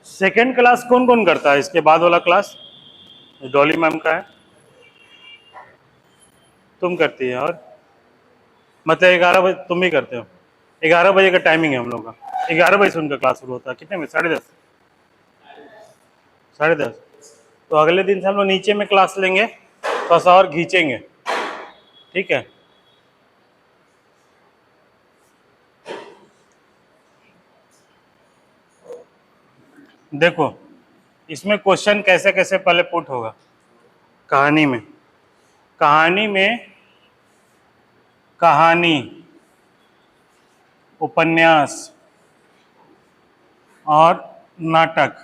Second class कौन कौन करता है? इसके बाद वाला क्लास डॉली मैम का है, तुम करती है, और मतलब 11 बजे तुम भी करते हो। 11 बजे का टाइमिंग है हम लोग का, 11 बजे से उनका क्लास शुरू होता है। कितने बजे? 10:30, 10:30। तो अगले दिन से हम लोग नीचे में क्लास लेंगे, थोड़ा सा और खींचेंगे, ठीक है। देखो इसमें क्वेश्चन कैसे कैसे पहले पुट होगा। कहानी में, कहानी, उपन्यास और नाटक,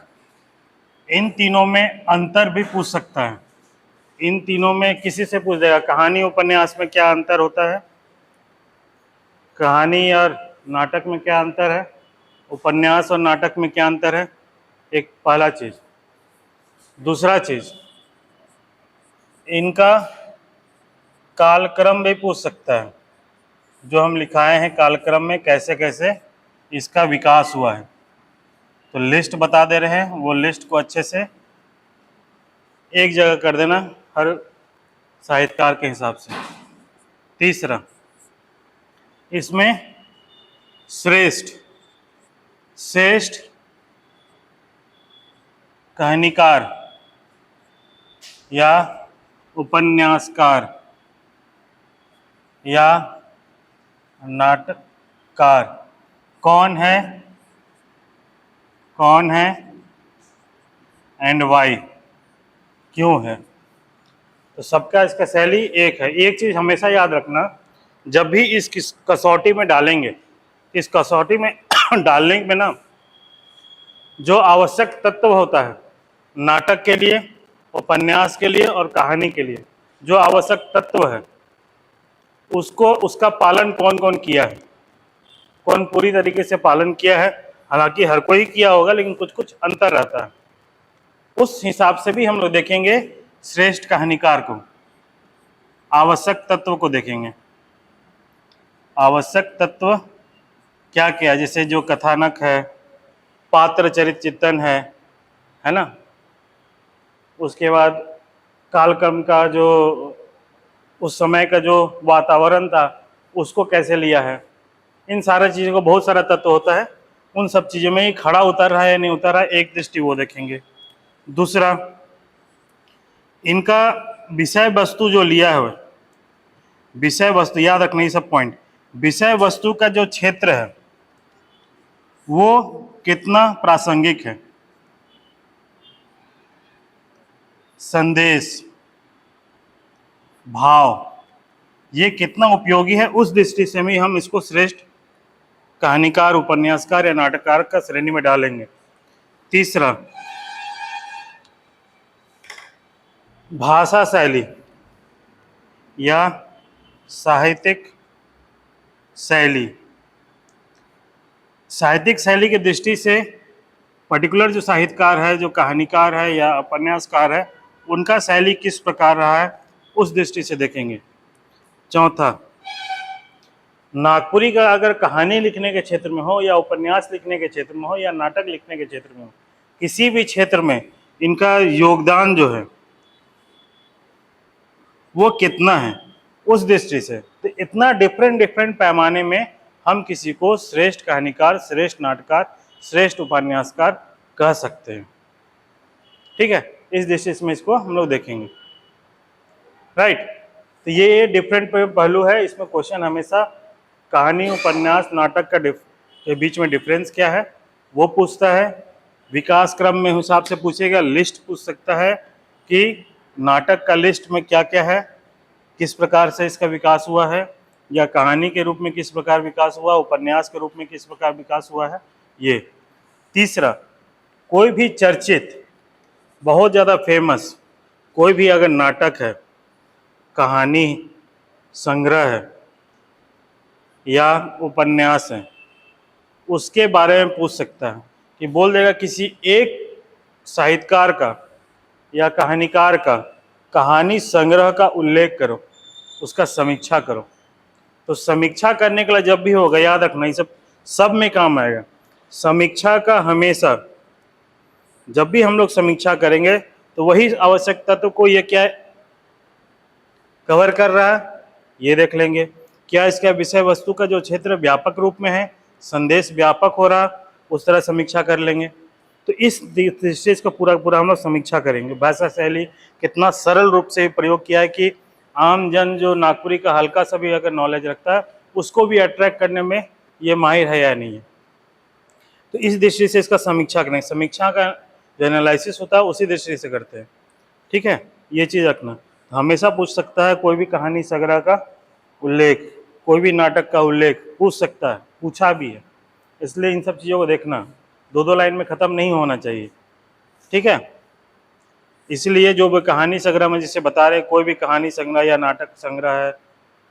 इन तीनों में अंतर भी पूछ सकता है। इन तीनों में किसी से पूछ देगा कहानी उपन्यास में क्या अंतर होता है, कहानी और नाटक में क्या अंतर है, उपन्यास और नाटक में क्या अंतर है। एक पहला चीज। दूसरा चीज, इनका कालक्रम भी पूछ सकता है, जो हम लिखाए हैं कालक्रम में कैसे कैसे इसका विकास हुआ है। तो लिस्ट बता दे रहे हैं, वो लिस्ट को अच्छे से एक जगह कर देना हर साहित्यकार के हिसाब से। तीसरा, इसमें श्रेष्ठ कहानीकार या उपन्यासकार या नाटककार कौन है एंड वाई, क्यों है। तो सबका इसका शैली एक है। एक चीज हमेशा याद रखना, जब भी इस कसौटी में डालेंगे, इस कसौटी में डालने में ना जो आवश्यक तत्व होता है नाटक के लिए, उपन्यास के लिए और कहानी के लिए, जो आवश्यक तत्व है उसको, उसका पालन कौन कौन किया है, कौन पूरी तरीके से पालन किया है। हालांकि हर कोई किया होगा, लेकिन कुछ कुछ अंतर रहता है। उस हिसाब से भी हम लोग देखेंगे श्रेष्ठ कहानीकार को, आवश्यक तत्व को देखेंगे। आवश्यक तत्व क्या क्या, जैसे जो कथानक है, पात्र चरित्र चित्रण है ना। उसके बाद कालक्रम का जो उस समय का जो वातावरण था उसको कैसे लिया है। इन सारा चीज़ों को बहुत सारा तत्व होता है, उन सब चीज़ों में ही खड़ा उतर रहा है या नहीं उतर रहा है, एक दृष्टि वो देखेंगे। दूसरा, इनका विषय वस्तु जो लिया है, विषय वस्तु याद रखना ये सब पॉइंट। विषय वस्तु का जो क्षेत्र है वो कितना प्रासंगिक है, संदेश, भाव, ये कितना उपयोगी है, उस दृष्टि से भी हम इसको श्रेष्ठ कहानीकार, उपन्यासकार या नाटककार का श्रेणी में डालेंगे। तीसरा, भाषा शैली या साहित्यिक शैली। साहित्यिक शैली की दृष्टि से पर्टिकुलर जो साहित्यकार है, जो कहानीकार है या उपन्यासकार है, उनका शैली किस प्रकार रहा है, उस दृष्टि से देखेंगे। चौथा, नागपुरी का अगर कहानी लिखने के क्षेत्र में हो या उपन्यास लिखने के क्षेत्र में हो या नाटक लिखने के क्षेत्र में हो, किसी भी क्षेत्र में इनका योगदान जो है वो कितना है, उस दृष्टि से। तो इतना डिफरेंट पैमाने में हम किसी को श्रेष्ठ कहानीकार, श्रेष्ठ नाटककार, श्रेष्ठ उपन्यासकार कह सकते हैं, ठीक है। इस दृष्टि से इसको हम लोग देखेंगे, राइट। तो ये डिफरेंट पहलू है। इसमें क्वेश्चन हमेशा कहानी, उपन्यास, नाटक के बीच में डिफरेंस क्या है वो पूछता है। विकास क्रम में हिसाब से पूछेगा, लिस्ट पूछ सकता है कि नाटक का लिस्ट में क्या क्या है, किस प्रकार से इसका विकास हुआ है, या कहानी के रूप में किस प्रकार विकास हुआ, उपन्यास के रूप में किस प्रकार विकास हुआ है, ये। तीसरा, कोई भी चर्चित, बहुत ज़्यादा फेमस कोई भी अगर नाटक है, कहानी संग्रह है या उपन्यास है, उसके बारे में पूछ सकता है कि बोल देगा किसी एक साहित्यकार का या कहानीकार का कहानी संग्रह का उल्लेख करो, उसका समीक्षा करो। तो समीक्षा करने के लिए जब भी होगा, याद रखना ये सब में काम आएगा। समीक्षा का हमेशा जब भी हम लोग समीक्षा करेंगे तो वही आवश्यक तत्व को ये क्या कवर कर रहा है, ये देख लेंगे। क्या इसका विषय वस्तु का जो क्षेत्र व्यापक रूप में है, संदेश व्यापक हो रहा, उस तरह समीक्षा कर लेंगे। तो इस दृष्टि से इसका पूरा पूरा हम लोग समीक्षा करेंगे। भाषा शैली कितना सरल रूप से प्रयोग किया है कि आम जन जो नागपुरी का हल्का सा भी अगर नॉलेज रखता है उसको भी अट्रैक्ट करने में ये माहिर है या नहीं है। तो इस दृष्टि से इसका समीक्षा करें। समीक्षा का जो एनालिसिस होता है उसी दृष्टि से करते हैं, ठीक है, ये चीज़ रखना। हमेशा पूछ सकता है कोई भी कहानी संग्रह का उल्लेख, कोई भी नाटक का उल्लेख पूछ सकता है, पूछा भी है, इसलिए इन सब चीज़ों को देखना, दो दो लाइन में ख़त्म नहीं होना चाहिए, ठीक है। इसलिए जो भी कहानी संग्रह में जिसे बता रहे हैं, कोई भी कहानी संग्रह या नाटक संग्रह है,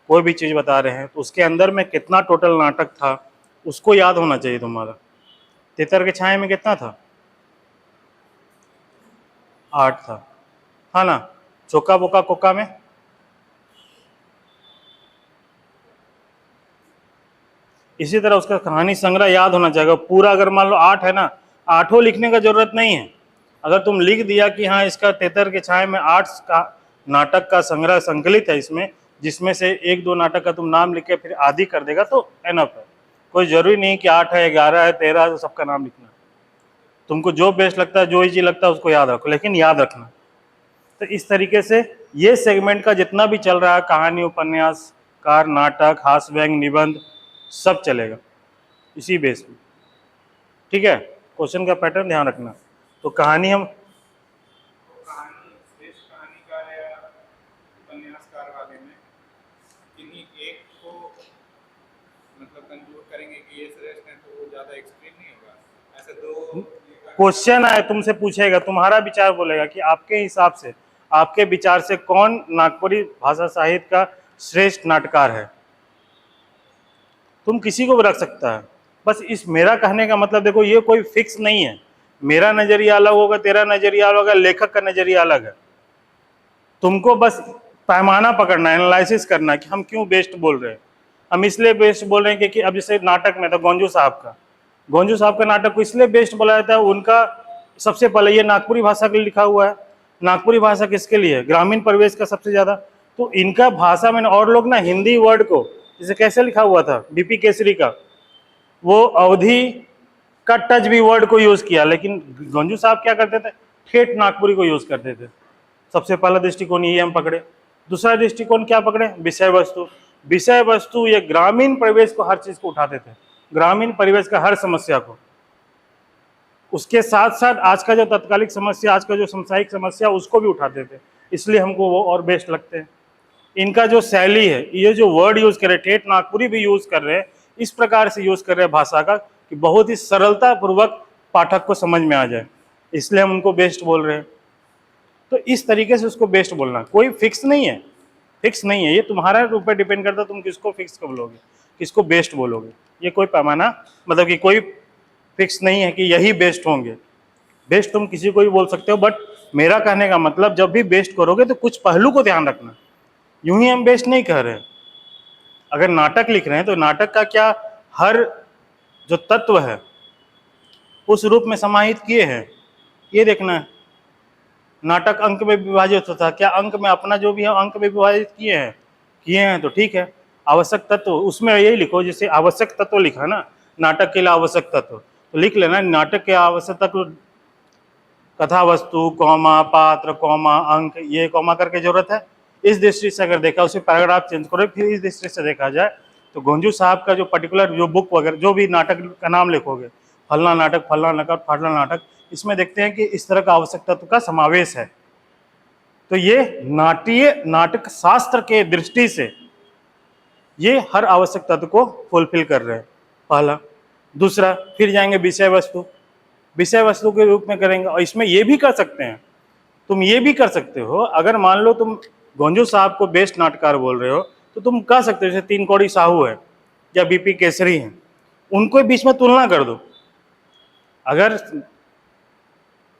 कोई भी चीज़ बता रहे हैं तो उसके अंदर में कितना टोटल नाटक था उसको याद होना चाहिए तुम्हारा। तितर के छाए में कितना था? 8 था ना। चोका बोका कोका में इसी तरह उसका कहानी संग्रह याद होना चाहिए। पूरा अगर मान लो 8 है ना, 8 लिखने का जरूरत नहीं है। अगर तुम लिख दिया कि हाँ इसका तितर के छाए में 8 का नाटक का संग्रह संकलित है इसमें, जिसमें से 1-2 नाटक का तुम नाम लिख के फिर आदि कर देगा तो एनफ है। कोई जरूरी नहीं कि 8 है, 11 है, 13 है, सबका नाम लिखना। तुमको जो बेस्ट लगता है, जो इजी लगता है उसको याद रखो, लेकिन याद रखना। तो इस तरीके से ये सेगमेंट का जितना भी चल रहा है, कहानी, उपन्यास, कार, नाटक, हास्य व्यंग, निबंध, सब चलेगा इसी बेस पे, ठीक है। क्वेश्चन का पैटर्न ध्यान रखना। तो कहानी हम श्रेष्ठ कहानीकार या उपन्यासकार वाले में किन्हीं एक को मतलब कंक्लूड करेंगे कि ये श्रेष्ठ है तो वो ज्यादा एक्सट्रीम नहीं होगा। ऐसे दो क्वेश्चन आए तुमसे पूछेगा, तुम्हारा विचार बोलेगा कि आपके हिसाब से, आपके विचार से कौन नागपुरी भाषा साहित्य का श्रेष्ठ नाटककार है। तुम किसी को भी रख सकता है। बस इस मेरा कहने का मतलब देखो ये कोई फिक्स नहीं है। मेरा नजरिया अलग होगा, तेरा नजरिया अलग होगा, लेखक का नजरिया अलग है। तुमको बस पैमाना पकड़ना है, एनालिसिस करना है कि हम क्यों बेस्ट बोल रहे हैं। हम इसलिए बेस्ट बोल रहे हैं क्योंकि अब जैसे नाटक में था गोंजू साहब का नाटक को इसलिए बेस्ट बोला जाता है, उनका सबसे पहले ये नागपुरी भाषा के लिए लिखा हुआ है। नागपुरी भाषा किसके लिए है? ग्रामीण परिवेश का सबसे ज्यादा। तो इनका भाषा में, और लोग ना हिंदी वर्ड को जैसे कैसे लिखा हुआ था बीपी केसरी का, वो अवधि का टच भी वर्ड को यूज किया, लेकिन गंजू साहब क्या करते थे? ठेठ नागपुरी को यूज करते थे। सबसे पहला दृष्टिकोण ये हम पकड़े। दूसरा दृष्टिकोण क्या पकड़े? विषय वस्तु ये ग्रामीण परिवेश को, हर चीज को उठाते थे, ग्रामीण परिवेश का हर समस्या को। उसके साथ साथ आज का जो तत्कालिक समस्या, आज का जो सामुदायिक समस्या, उसको भी उठाते थे, इसलिए हमको वो और बेस्ट लगते हैं। इनका जो शैली है, ये जो वर्ड यूज कर रहे, ठेठ नागपुरी भी यूज कर रहे हैं, इस प्रकार से यूज कर रहे हैं भाषा का कि बहुत ही सरलता पूर्वक पाठक को समझ में आ जाए, इसलिए हम उनको बेस्ट बोल रहे हैं। तो इस तरीके से उसको बेस्ट बोलना, कोई फिक्स नहीं है, ये तुम्हारा ऊपर डिपेंड करता है तुम किसको फिक्स कर बोलोगे, किसको बेस्ट बोलोगे। ये कोई पैमाना मतलब कि कोई फिक्स नहीं है कि यही बेस्ट होंगे। बेस्ट तुम किसी को भी बोल सकते हो, बट मेरा कहने का मतलब जब भी बेस्ट करोगे तो कुछ पहलू को ध्यान रखना। यूं ही हम बेस्ट नहीं कह रहे। अगर नाटक लिख रहे हैं तो नाटक का क्या हर जो तत्व है उस रूप में समाहित किए हैं, ये देखना है। नाटक अंक में विभाजित होता है, क्या अंक में अपना जो भी है अंक में विभाजित किए हैं तो ठीक है। आवश्यक तत्व उसमें यही लिखो, जैसे आवश्यक तत्व लिखा ना, नाटक के लिए आवश्यक तत्व तो लिख लेना, नाटक के आवश्यक तत्व कथा वस्तु, कॉमा, पात्र, कॉमा, अंक, ये कॉमा करके जरूरत है। इस दृष्टि से अगर देखा, उसे पैराग्राफ चेंज करो, फिर इस दृष्टि से देखा जाए तो गोंजू साहब का जो पर्टिकुलर जो बुक वगैरह जो भी नाटक का नाम लिखोगे, फलना नाटक, फलना नाटक, फाटना नाटक, इसमें देखते हैं कि इस तरह का आवश्यक तत्व का समावेश है। तो ये नाटक शास्त्र के दृष्टि से ये हर आवश्यक तत्व को फुलफिल कर रहे हैं, पहला। दूसरा, फिर जाएंगे विषय वस्तु के रूप में करेंगे। और इसमें ये भी कर सकते हैं, तुम ये भी कर सकते हो, अगर मान लो तुम गोंजू साहब को बेस्ट नाटककार बोल रहे हो तो तुम कह सकते हो जैसे 3 कौड़ी साहू है या बीपी केसरी है, उनको बीच में तुलना कर दो। अगर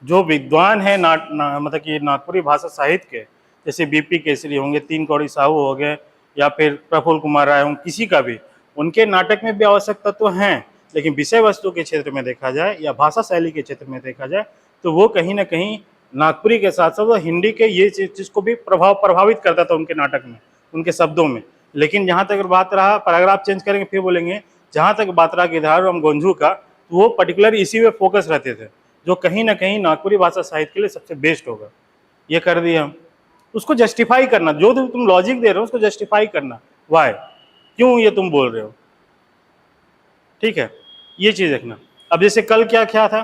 जो विद्वान है मतलब कि नागपुरी भाषा साहित्य के, जैसे बीपी केसरी होंगे, 3 कौड़ी साहू हो गए, या फिर प्रफुल्ल कुमार राय होंगे, किसी का भी, उनके नाटक में भी आवश्यक तत्व हैं, लेकिन विषय वस्तु के क्षेत्र में देखा जाए या भाषा शैली के क्षेत्र में देखा जाए तो वो कहीं ना कहीं नागपुरी के साथ साथ वो हिंदी के ये चीज़ को भी प्रभावित करता था उनके नाटक में, उनके शब्दों में। लेकिन जहाँ तक बात रहा, पैराग्राफ चेंज करेंगे फिर बोलेंगे, जहाँ तक बात रहा गिरधार और गोंझू का, तो वो पर्टिकुलर इसी में फोकस रहते थे जो कहीं ना कहीं नागपुरी भाषा साहित्य के लिए सबसे बेस्ट होगा। ये कर दिया हम, उसको जस्टिफाई करना, जो तुम लॉजिक दे रहे हो उसको जस्टिफाई करना, वाई, क्यों ये तुम बोल रहे हो, ठीक है, ये चीज़ देखना। अब जैसे कल क्या क्या था,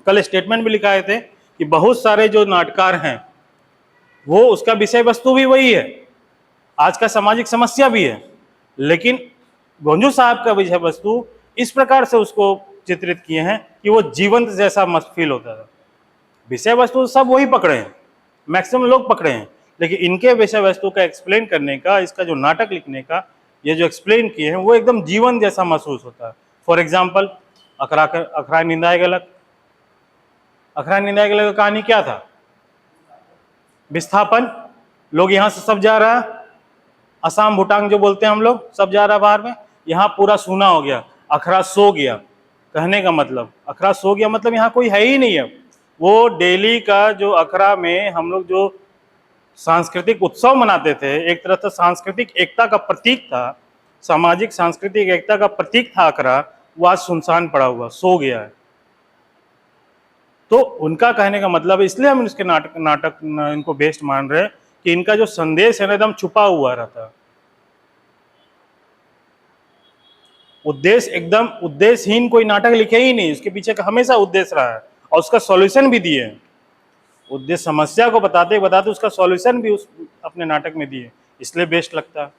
कल स्टेटमेंट भी लिखाए थे कि बहुत सारे जो नाटककार हैं वो उसका विषय वस्तु भी वही है, आज का सामाजिक समस्या भी है, लेकिन गोंझू साहब का विषय वस्तु इस प्रकार से उसको चित्रित किए हैं कि वो जीवंत जैसा मस्त फील होता था। विषय वस्तु सब वही पकड़े हैं, मैक्सिमम लोग पकड़े हैं, लेकिन इनके विषय वस्तु का एक्सप्लेन करने का, इसका जो नाटक लिखने का ये जो एक्सप्लेन किए हैं वो एकदम जीवन जैसा महसूस होता है। फॉर एग्जाम्पल अखरा निंदाए गलत, अखरा निंदाए गलत का कहानी क्या था, विस्थापन, लोग यहाँ से सब जा रहा है, असम भूटान जो बोलते हैं हम लोग, सब जा रहा बाहर में, यहाँ पूरा सूना हो गया, अखरा सो गया। कहने का मतलब अखरा सो गया मतलब यहाँ कोई है ही नहीं है। वो दिल्ली का जो अखरा में हम लोग जो सांस्कृतिक उत्सव मनाते थे, एक तरह से सांस्कृतिक एकता का प्रतीक था, सामाजिक सांस्कृतिक एकता का प्रतीक था अखरा, वो आज सुनसान पड़ा हुआ, सो गया है। तो उनका कहने का मतलब, इसलिए हम इसके नाटक इनको बेस्ट मान रहे हैं कि इनका जो संदेश है ना एकदम छुपा हुआ रहता है, उद्देश्य एकदम उद्देश्यहीन कोई नाटक लिखे ही नहीं, इसके पीछे का हमेशा उद्देश्य रहा है और उसका सॉल्यूशन भी दिए। उद्देश्य समस्या को बताते बताते उसका सॉल्यूशन भी उस अपने नाटक में दिए, इसलिए बेस्ट लगता है।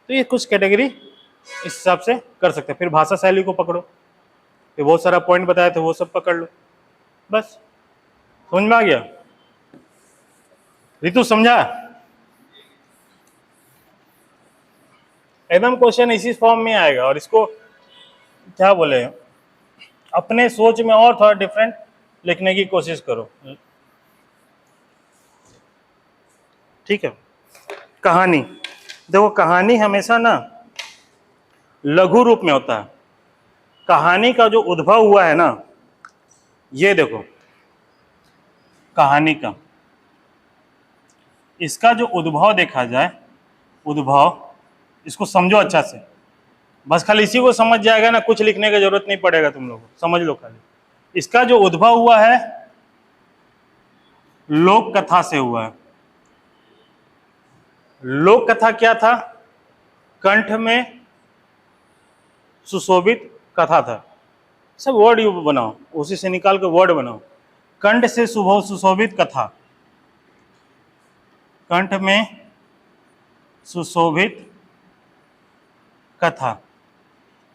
तो ये कुछ कैटेगरी इस हिसाब से कर सकते हैं। फिर भाषा शैली को पकड़ो, फिर बहुत सारा पॉइंट बताए थे वो सब पकड़ लो, बस समझ में आ गया। रितु समझा? एकदम क्वेश्चन इसी फॉर्म में आएगा और इसको क्या बोले, अपने सोच में और थोड़ा डिफरेंट लिखने की कोशिश करो, ठीक है। कहानी देखो, कहानी हमेशा ना लघु रूप में होता है। कहानी का जो उद्भव हुआ है ना, ये देखो कहानी का, इसका जो उद्भव देखा जाए, उद्भव इसको समझो अच्छा से, बस खाली इसी को समझ जाएगा ना, कुछ लिखने की जरूरत नहीं पड़ेगा तुम लोगों को, समझ लो खाली। इसका जो उद्भव हुआ है लोक कथा से हुआ है। लोक कथा क्या था, कंठ में सुशोभित कथा था, सब वर्ड यू बनाओ, उसी से निकाल के वर्ड बनाओ, कंठ से सुशोभित कथा, कंठ में सुशोभित कथा।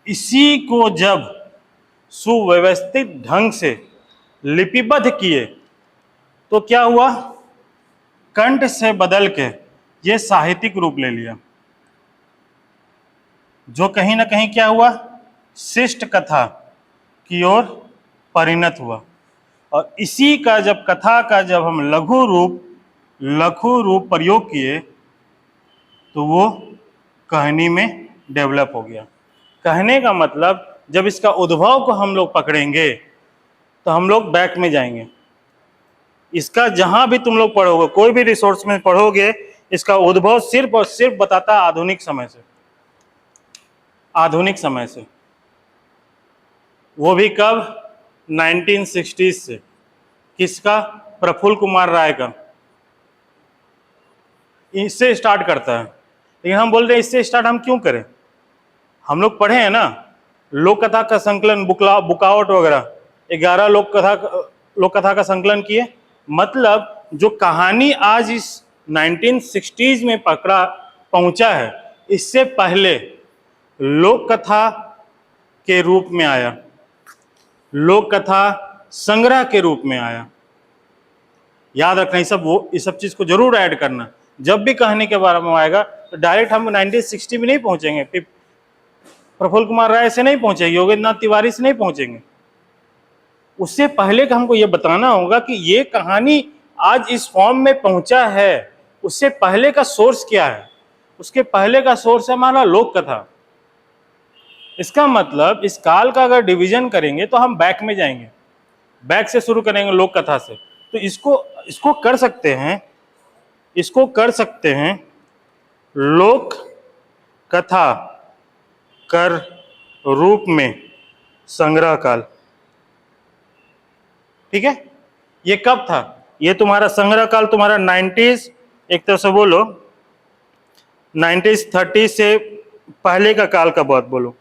इसी को जब सुव्यवस्थित ढंग से लिपिबद्ध किए तो क्या हुआ, कंठ से बदल के ये साहित्यिक रूप ले लिया, जो कहीं ना कहीं क्या हुआ, शिष्ट कथा की ओर परिणत हुआ। और इसी का जब कथा का जब हम लघु रूप प्रयोग किए तो वो कहानी में डेवलप हो गया। कहने का मतलब जब इसका उद्भव को हम लोग पकड़ेंगे तो हम लोग बैक में जाएंगे। इसका जहां भी तुम लोग पढ़ोगे, कोई भी रिसोर्स में पढ़ोगे, इसका उद्भव सिर्फ और सिर्फ बताता है आधुनिक समय से, आधुनिक समय से, वो भी कब, 1960s से। किसका, प्रफुल्ल कुमार राय का, इससे स्टार्ट करता है। लेकिन हम बोल रहे हैं इससे स्टार्ट हम क्यों करें, हम लोग पढ़े हैं ना लोक कथा का संकलन, बुकावट वगैरह, 11 लोक कथा का संकलन किए। मतलब जो कहानी आज इस 1960s में पहुंचा है, इससे पहले लोक कथा के रूप में आया, लोक कथा संग्रह के रूप में आया। याद रखना, ये सब चीज को जरूर ऐड करना। जब भी कहानी के बारे में आएगा तो डायरेक्ट हम 1960 में नहीं पहुंचेंगे, फिर प्रफुल्ल कुमार राय से नहीं पहुंचेंगे, योगेंद्र नाथ तिवारी से नहीं पहुंचेंगे। उससे पहले का हमको ये बताना होगा कि ये कहानी आज इस फॉर्म में पहुंचा है, उससे पहले का सोर्स क्या है। उसके पहले का सोर्स है हमारा लोक कथा। इसका मतलब इस काल का अगर डिवीजन करेंगे तो हम बैक में जाएंगे, बैक से शुरू करेंगे लोक कथा से। तो इसको इसको कर सकते हैं, इसको कर सकते हैं लोक कथा कर रूप में संग्रह काल। ठीक है, ये कब था? ये तुम्हारा संग्रह काल तुम्हारा 90s, एक तरह से बोलो 1930 से पहले का काल का बात बोलो।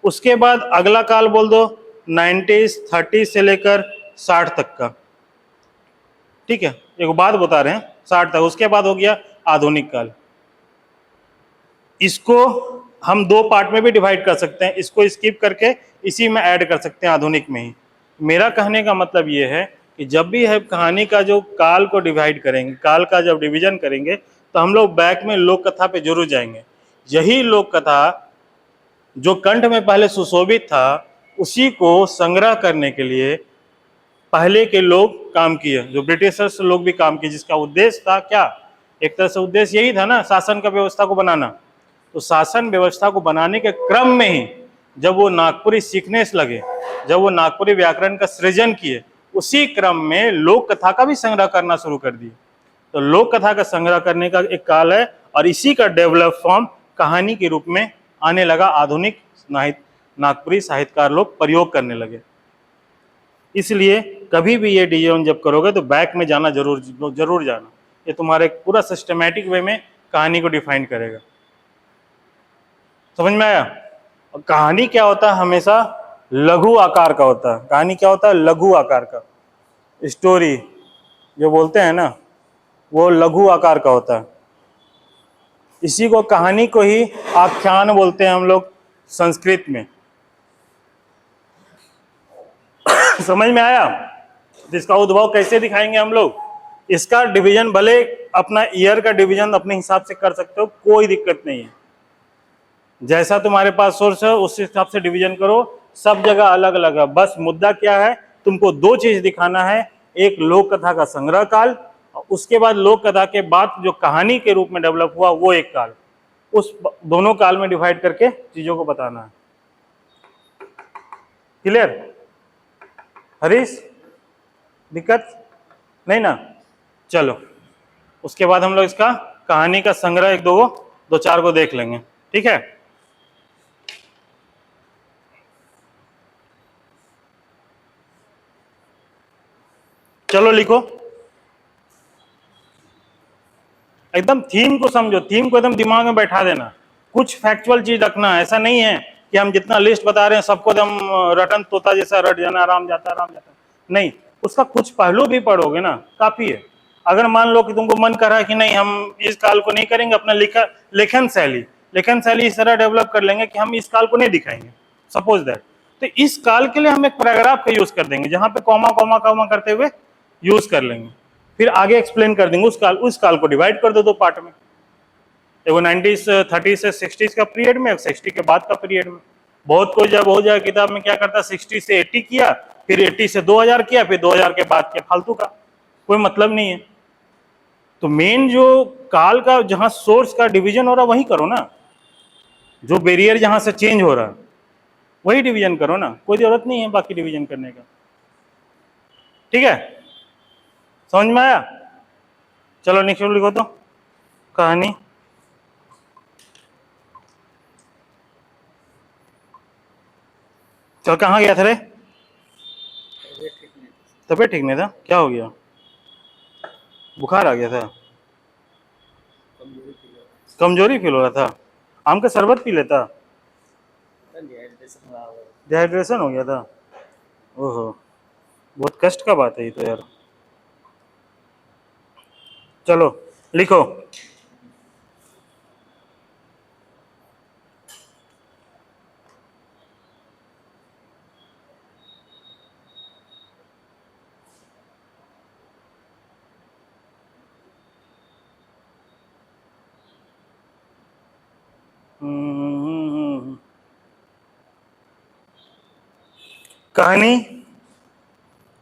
उसके बाद अगला काल बोल दो 1930 से लेकर 60 तक का। ठीक है, एक बात बता रहे हैं 60 तक। उसके बाद हो गया आधुनिक काल। इसको हम दो पार्ट में भी डिवाइड कर सकते हैं, इसको स्किप करके इसी में ऐड कर सकते हैं आधुनिक में ही। मेरा कहने का मतलब ये है कि जब भी है कहानी का जो काल को डिवाइड करेंगे, काल का जब डिवीजन करेंगे, तो हम लोग बैक में लोक कथा पे जरूर जाएंगे। यही लोक कथा जो कंठ में पहले सुशोभित था, उसी को संग्रह करने के लिए पहले के लोग काम किए, जो ब्रिटिशर्स लोग भी काम किए, जिसका उद्देश्य था क्या? एक तरह से उद्देश्य यही था ना, शासन का व्यवस्था को बनाना। तो शासन व्यवस्था को बनाने के क्रम में ही जब वो नागपुरी सीखने से लगे, जब वो नागपुरी व्याकरण का सृजन किए, उसी क्रम में लोक कथा का भी संग्रह करना शुरू कर दिए। तो लोक कथा का संग्रह करने का एक काल है, और इसी का डेवलप फॉर्म कहानी के रूप में आने लगा। आधुनिक नागपुरी साहित्यकार लोग प्रयोग करने लगे। इसलिए कभी भी ये डिवीजन जब करोगे तो बैक में जाना जरूर जाना। ये तुम्हारे पूरा सिस्टमैटिक वे में कहानी को डिफाइन करेगा। समझ में आया? और कहानी क्या होता है? हमेशा लघु आकार का होता है। कहानी क्या होता है? लघु आकार का। स्टोरी जो बोलते हैं ना, वो लघु आकार का होता है। इसी को, कहानी को ही आख्यान बोलते हैं हम लोग संस्कृत में। समझ में आया? इसका उद्भव कैसे दिखाएंगे हम लोग? इसका डिवीजन भले अपना ईयर का डिवीजन अपने हिसाब से कर सकते हो, कोई दिक्कत नहीं है। जैसा तुम्हारे पास सोर्स है उस हिसाब से डिवीजन करो, सब जगह अलग अलग है। बस मुद्दा क्या है? तुमको दो चीज दिखाना है, एक लोक कथा का संग्रह काल, और उसके बाद लोक कथा के बाद जो कहानी के रूप में डेवलप हुआ वो एक काल। उस दोनों काल में डिवाइड करके चीजों को बताना है। क्लियर? हरीश, दिक्कत नहीं ना? चलो, उसके बाद हम लोग इसका कहानी का संग्रह एक दो चार को देख लेंगे। ठीक है, चलो लिखो। एकदम थीम को समझो, थीम को एकदम दिमाग में बैठा देना। कुछ फैक्चुअल चीज रखना। ऐसा नहीं है कि हम जितना लिस्ट बता रहे हैं सबको एकदम रटन तोता जैसा रट जाना, आराम जाता नहीं। उसका कुछ पहलू भी पढ़ोगे ना, काफी है। अगर मान लो कि तुमको मन कर रहा है कि नहीं हम इस काल को नहीं करेंगे, अपना लेखन शैली इस तरह डेवलप कर लेंगे कि हम इस काल को नहीं दिखाएंगे, सपोज दैट, तो इस काल के लिए हम एक पैराग्राफ का यूज कर देंगे, जहां पे कॉमा कॉमा कॉमा करते हुए यूज कर लेंगे। फिर आगे एक्सप्लेन कर देंगे उस काल को डिवाइड कर दो पार्ट में। एगो 90s 30s से 60s का पीरियड में, 60 के बाद का पीरियड में। बहुत कोई जब हो जाए किताब में क्या करता, 60 से 80 किया, फिर 80 से 2000 किया, फिर 2000 के बाद किया, फालतू का, कोई मतलब नहीं है। तो मेन जो काल का जहां सोर्स का डिवीजन हो रहा वही करो ना, जो बैरियर जहां से चेंज हो रहा है वही डिवीजन करो ना, कोई जरूरत नहीं है बाकी डिवीजन करने का। ठीक है, समझ में आया? चलो नेक्स्ट लिखो तो कहानी। चल कहाँ गया था रे? तबीयत ठीक नहीं था? क्या हो गया? बुखार आ गया था? कमजोरी फील हो रहा था? आम का शरबत पी लेता? डिहाइड्रेशन हो गया था? ओहो, बहुत कष्ट का बात है ये तो यार। चलो लिखो।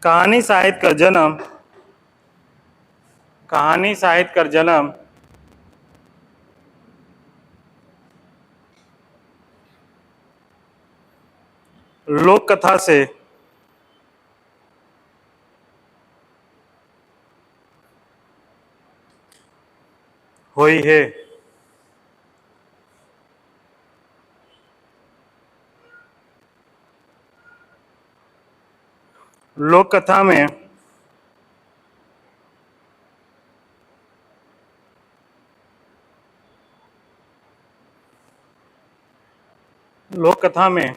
कहानी साहित्य का जन्म, कहानी साहित्य का जन्म लोक कथा से हुई है। लोक कथा में लोक कथा में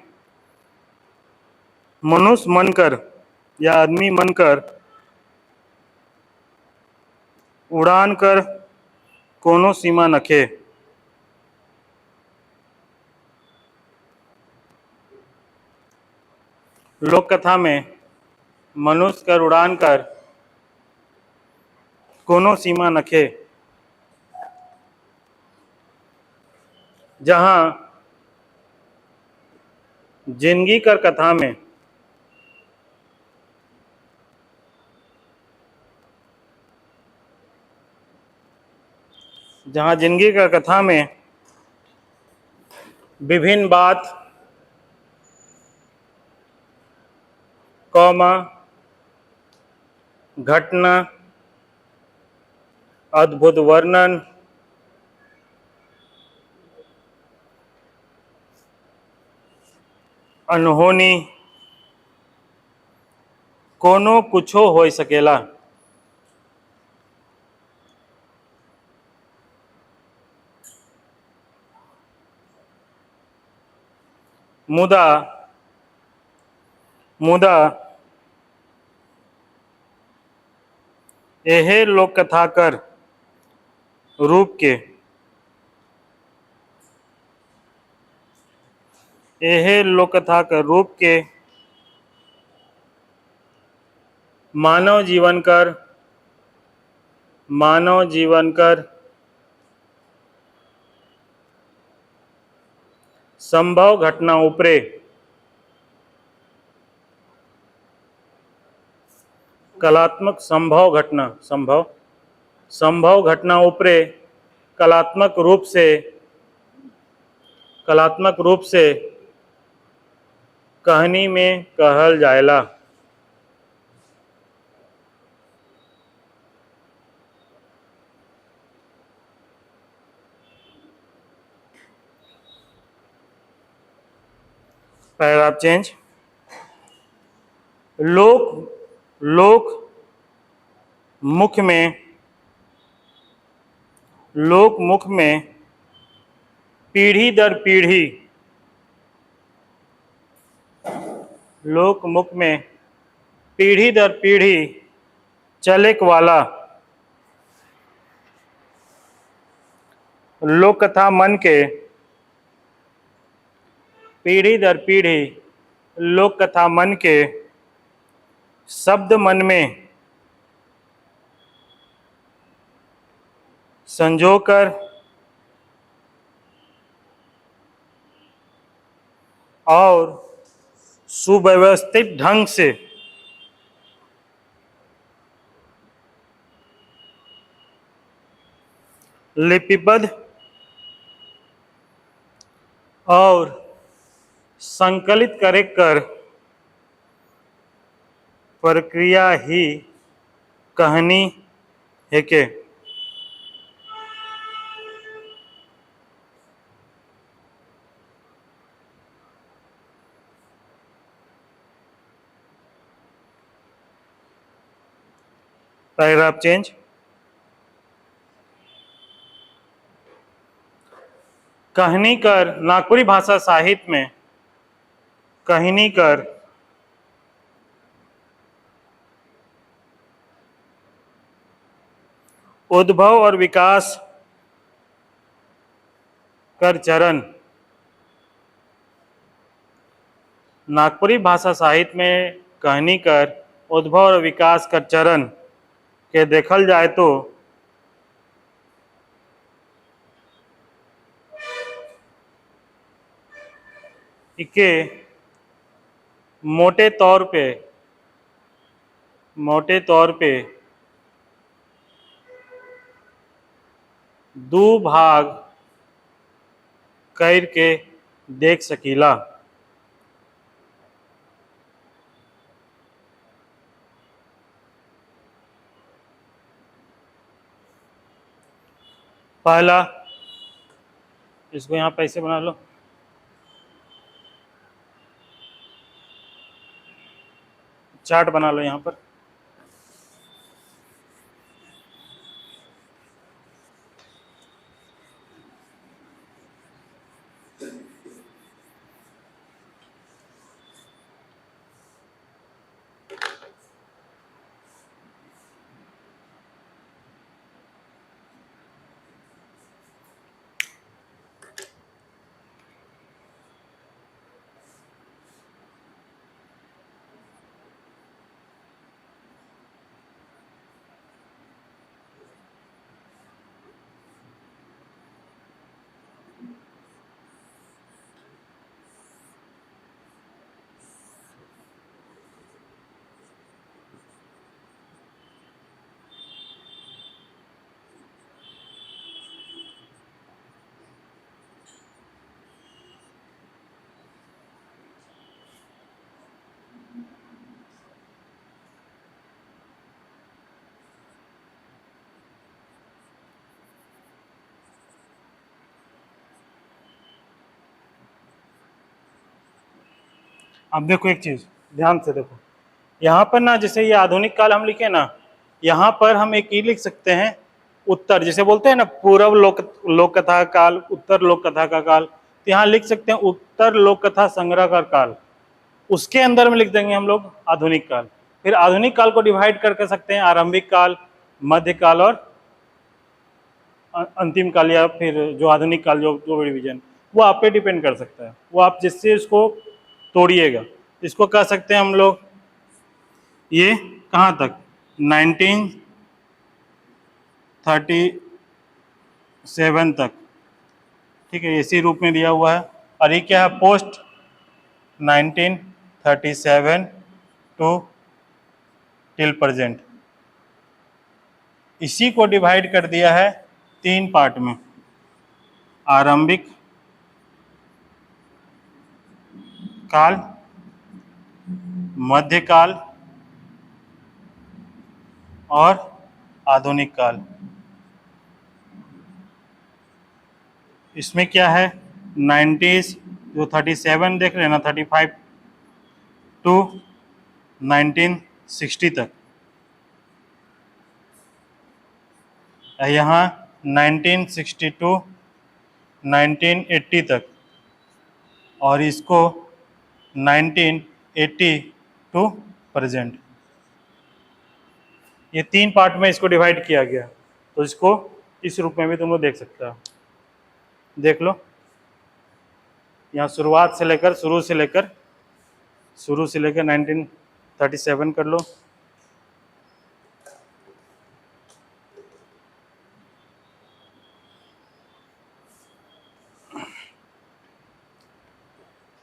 मनुष्य मनकर या आदमी मनकर उड़ान कर कोनो सीमा नखे। लोक कथा में मनुष्य कर उड़ान कर कोनो सीमा नखे। जहां जिंदगी कर कथा में जिंदगी का कथा में विभिन्न बात कौमा घटना अद्भुत वर्णन अनहोनी कोनो कुछो हो सकेला। मुदा मुदा एहे लोक कथा कर रूप के लोक कथा कर रूप के मानव जीवन कर संभव घटना उपरे कलात्मक संभव घटना उपरे कलात्मक रूप से कहानी में कहल जाएला। Paragraph change. लोक मुख में पीढ़ी दर पीढ़ी चलेक वाला लोक कथा मन के पीढ़ी दर पीढ़ी लोक कथा मन के शब्द मन में संजोकर और सुव्यवस्थित ढंग से लिपिबद्ध और संकलित करे कर प्रक्रिया ही कहानी है के। Paragraph change. कहानी कर नागपुरी भाषा साहित्य में कहानी कर उद्भव और विकास कर चरण नागपुरी भाषा साहित्य में कहानी कर उद्भव और विकास कर चरण के देखल जाए तो इके मोटे तौर पे दो भाग कर के देख सकीला। पहला, इसको यहाँ पे ऐसे बना लो, चार्ट बना लो यहाँ पर। अब देखो एक चीज ध्यान से देखो, यहाँ पर ना जैसे ये आधुनिक काल हम लिखे ना, यहाँ पर हम एक ही लिख सकते हैं उत्तर, जैसे बोलते हैं ना पूर्व लोक कथा काल, उत्तर लोक कथा का काल, तो यहाँ लिख सकते हैं उत्तर लोक कथा संग्रह का काल, उसके अंदर में लिख देंगे हम लोग आधुनिक काल। फिर आधुनिक काल को डिवाइड कर सकते हैं आरंभिक काल, मध्य काल और अंतिम काल, या फिर जो आधुनिक काल जो डिवीजन, वो आप पे डिपेंड कर सकता है, वो आप जिससे उसको तोड़िएगा। इसको कह सकते हैं हम लोग ये कहाँ तक 1937 तक, ठीक है, इसी रूप में दिया हुआ है। और ये क्या है, पोस्ट 1937 टू टिल प्रेजेंट। इसी को डिवाइड कर दिया है 3 पार्ट में, आरंभिक काल, मध्यकाल और आधुनिक काल। इसमें क्या है 90s जो 37 देख रहे हैं ना, 35 टू 1960 तक, यहाँ 1960 टू 1980 तक, और इसको 1980 टू प्रेजेंट। ये 3 पार्ट में इसको डिवाइड किया गया, तो इसको इस रूप में भी तुम लोग देख सकते हो। देख लो यहाँ शुरुआत से लेकर शुरू से लेकर 1937 कर लो,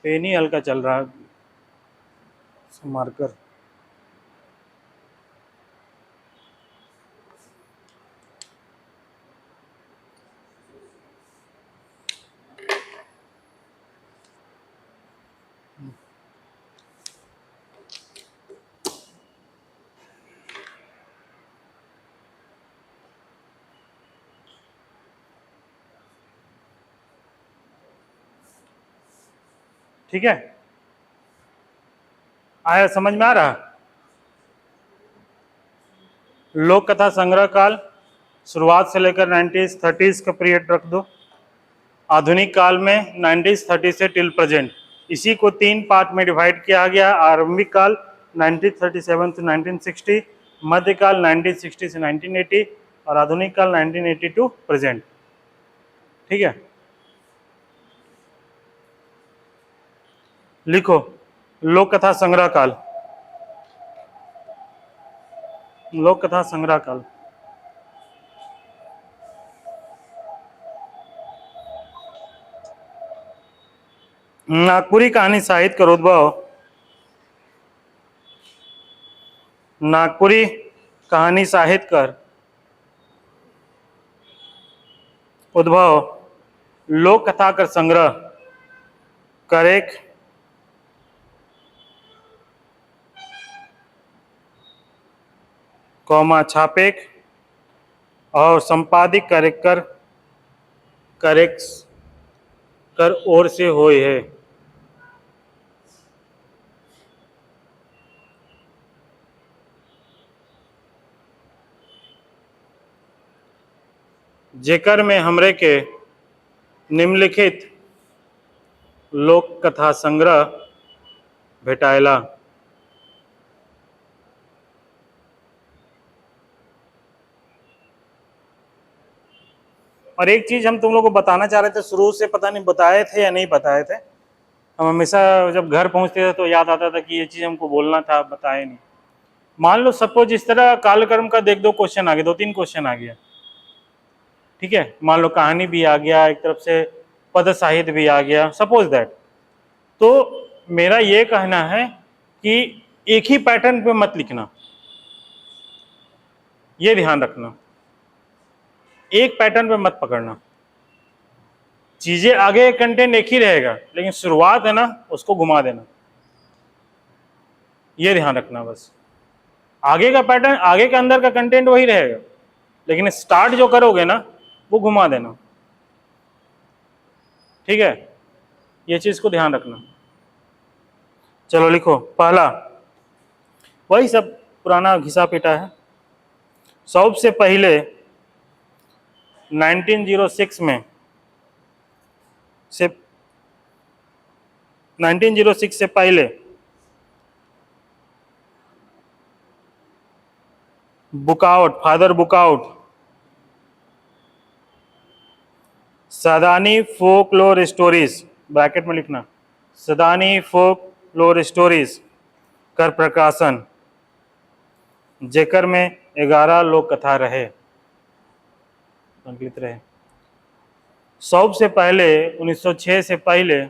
पेन ही हल्का चल रहा है, मार्कर। ठीक है, आया समझ में आ रहा? लोक कथा संग्रह काल शुरुआत से लेकर 1930s का पीरियड रख दो, आधुनिक काल में 1930 से टिल प्रेजेंट। इसी को 3 पार्ट में डिवाइड किया गया, आरंभिक काल 1937 से 1960, मध्यकाल 1960 से 1980 और आधुनिक काल 1980 टू प्रेजेंट। ठीक है, लिखो लोक कथा संग्रह काल, लोक कथा संग्रह काल। नागपुरी कहानी साहित्य का उद्भव, नागपुरी कहानी साहित्यकर उद्भव लोक कथा कर संग्रह करेक कौमा छापेक और संपादिक करेक्कर करेक्स कर ओर से होय है। जेकर में हमरे के निम्नलिखित लोक कथा संग्रह भेटायला। और एक चीज हम तुम लोग को बताना चाह रहे थे, शुरू से पता नहीं बताए थे या नहीं बताए थे। हम हमेशा जब घर पहुंचते थे तो याद आता था कि ये चीज हमको बोलना था, बताए नहीं। मान लो सपोज इस तरह कालक्रम का देख दो क्वेश्चन आ गया, 2-3 क्वेश्चन आ गया, ठीक है। मान लो कहानी भी आ गया, एक तरफ से पद साहित्य भी आ गया, सपोज दैट। तो मेरा ये कहना है कि एक ही पैटर्न पे मत लिखना, ये ध्यान रखना, एक पैटर्न पे मत पकड़ना। चीजें आगे कंटेंट एक ही रहेगा, लेकिन शुरुआत है ना उसको घुमा देना, ये ध्यान रखना बस। आगे का पैटर्न, आगे के अंदर का कंटेंट वही रहेगा, लेकिन स्टार्ट जो करोगे ना वो घुमा देना, ठीक है। ये चीज को ध्यान रखना। चलो लिखो। पहला वही सब पुराना घिसा पीटा है। सबसे पहले 1906 में से 1906 से पहले बुकआउट, father बुकआउट Sadani folklore stories, bracket में लिखना, सदानी फोकलोर स्टोरीज कर प्रकाशन, जेकर में 11 लोक कथा रहे, संकलित रहे। सबसे पहले 1906 से पहले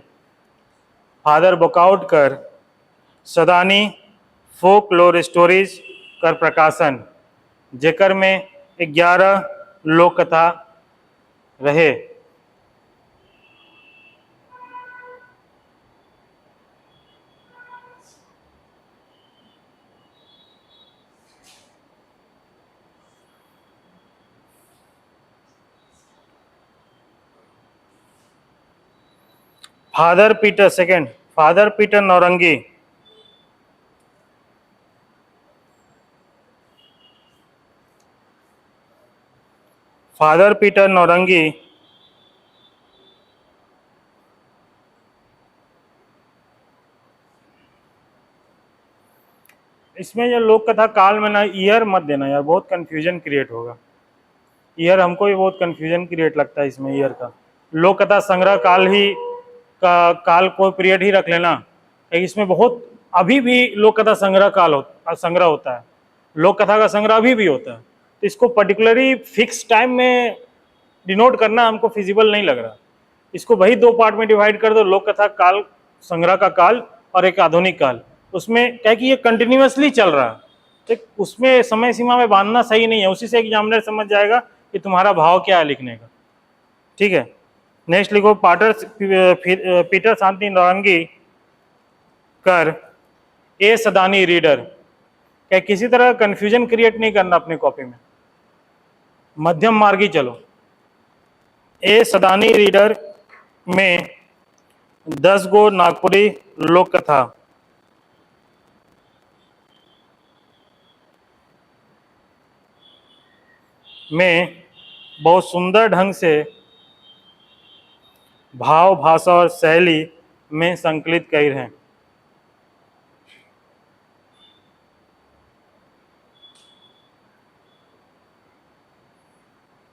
फादर बुकआउट कर सदानी फोकलोर स्टोरीज कर प्रकाशन, जेकर में 11 लोक कथा रहे। Father Peter, second, father Peter Naurangi father Peter Naurangi इसमें ये लोक कथा काल में ना ईयर मत देना यार, बहुत कंफ्यूजन क्रिएट होगा। ईयर हमको भी बहुत कंफ्यूजन क्रिएट लगता है इसमें ईयर का। लोक कथा संग्रह काल ही का काल को पीरियड ही रख लेना। इसमें बहुत अभी भी लोक कथा संग्रह संग्रह होता है, लोक कथा का संग्रह अभी भी होता है। तो इसको पर्टिकुलरली फिक्स टाइम में डिनोट करना हमको फिजिबल नहीं लग रहा। इसको वही 2 पार्ट में डिवाइड कर दो, लोक कथा काल, संग्रह का काल और एक आधुनिक काल। उसमें क्या है कि ये कंटिन्यूअसली चल रहा है, ठीक, उसमें समय सीमा में बांधना सही नहीं है। उसी से एग्जामिनर समझ जाएगा कि तुम्हारा भाव क्या है लिखने का, ठीक है। नेक्स्ट लिखो, पीटर शांति नौरंगी कर ए सदानी रीडर। क्या किसी तरह कंफ्यूजन क्रिएट नहीं करना अपने कॉपी में, मध्यम मार्गी चलो। ए सदानी रीडर में 10 गो नागपुरी लोक कथा में बहुत सुंदर ढंग से भाव, भाषा और शैली में संकलित कई हैं।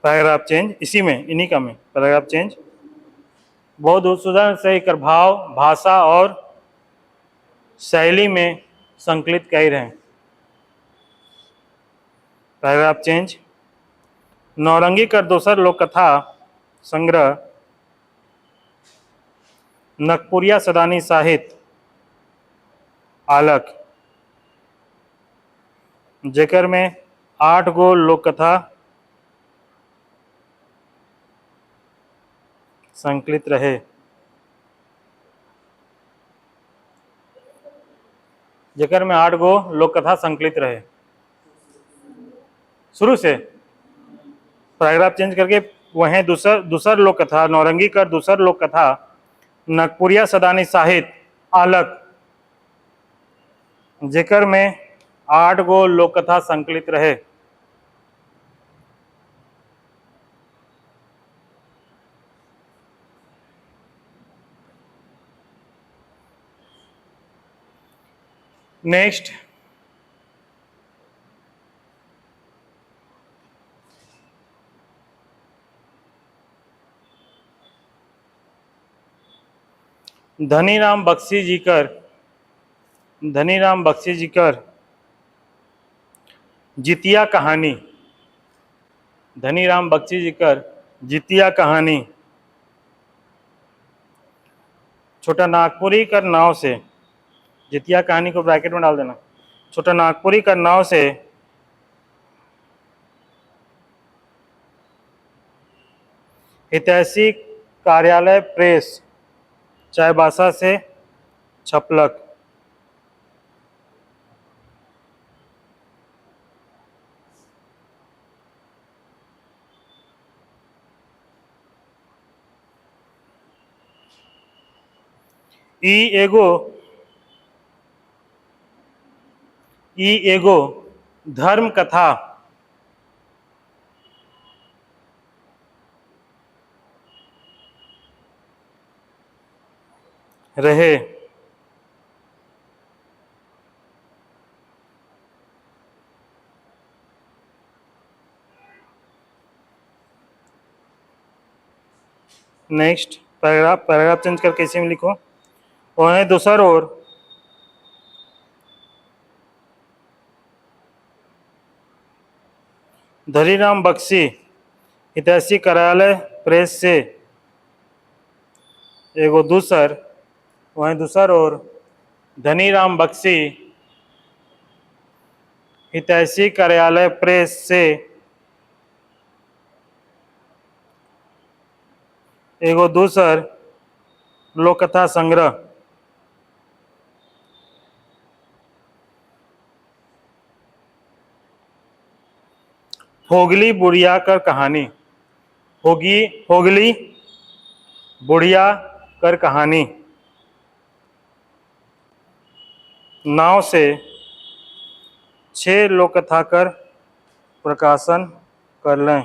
पैराग्राफ चेंज, इसी में, इन्हीं का में पैराग्राफ चेंज। बहुत सुंदर से कर भाव, भाषा और शैली में संकलित कई हैं। Paragraph change. नौरंगी कर दोसर लोक कथा संग्रह नगपुरिया सदानी साहित्य आलक, जेकर में 8 गो लोक कथा संकलित रहे। जेकर में 8 गो लोक कथा संकलित रहे। शुरू से पैराग्राफ चेंज करके वहें दूसर दूसर लोक कथा नौरंगी कर दूसर लोक कथा नगपुरिया सदानी साहित्य आलक जेकर में 8 गो लोक कथा संकलित रहे। नेक्स्ट धनीराम बख्शी जी कर जितिया कहानी। धनीराम बख्शी जी कर जितिया कहानी छोटा नागपुरी कर नाव से, जितिया कहानी को ब्रैकेट में डाल देना, छोटा नागपुरी कर नाव से हितैषी कार्यालय प्रेस चाईबासा से छपलक। ई एगो धर्म कथा रहे। नेक्स्ट पैराग्राफ चेंज करके इसी में लिखो। वहीं दूसर ओर धनीराम बख्शी हितैषी कार्यालय प्रेस से एगो दूसर, वहीं दूसर ओर धनीराम बख्शी हितैषी कार्यालय प्रेस से एगो दूसर लोक कथा संग्रह। होगली बुढ़िया कर कहानी, होगली बुढ़िया कर कहानी नाव से 6 लोक कथा कर प्रकाशन कर लें।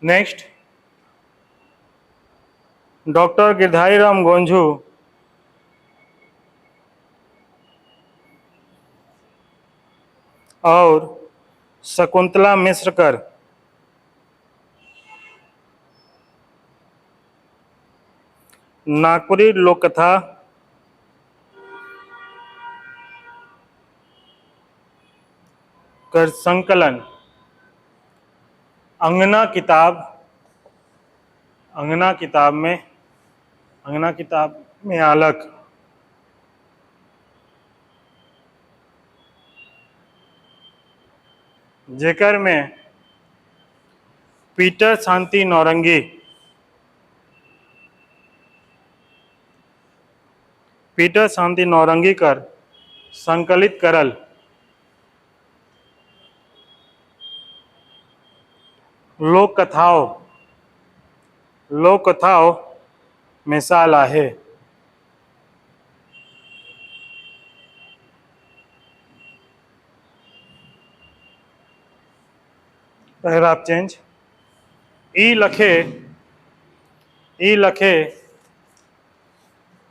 नेक्स्ट डॉक्टर गिरधारी राम गोंझू और शकुंतला मिश्र कर नागपुरी लोक कथा कर संकलन अंगना किताब में आलक जेकर में पीटर शांति नौरंगी कर संकलित करल लोक कथाओं मिसाल आहे। Paragraph change. ई लखे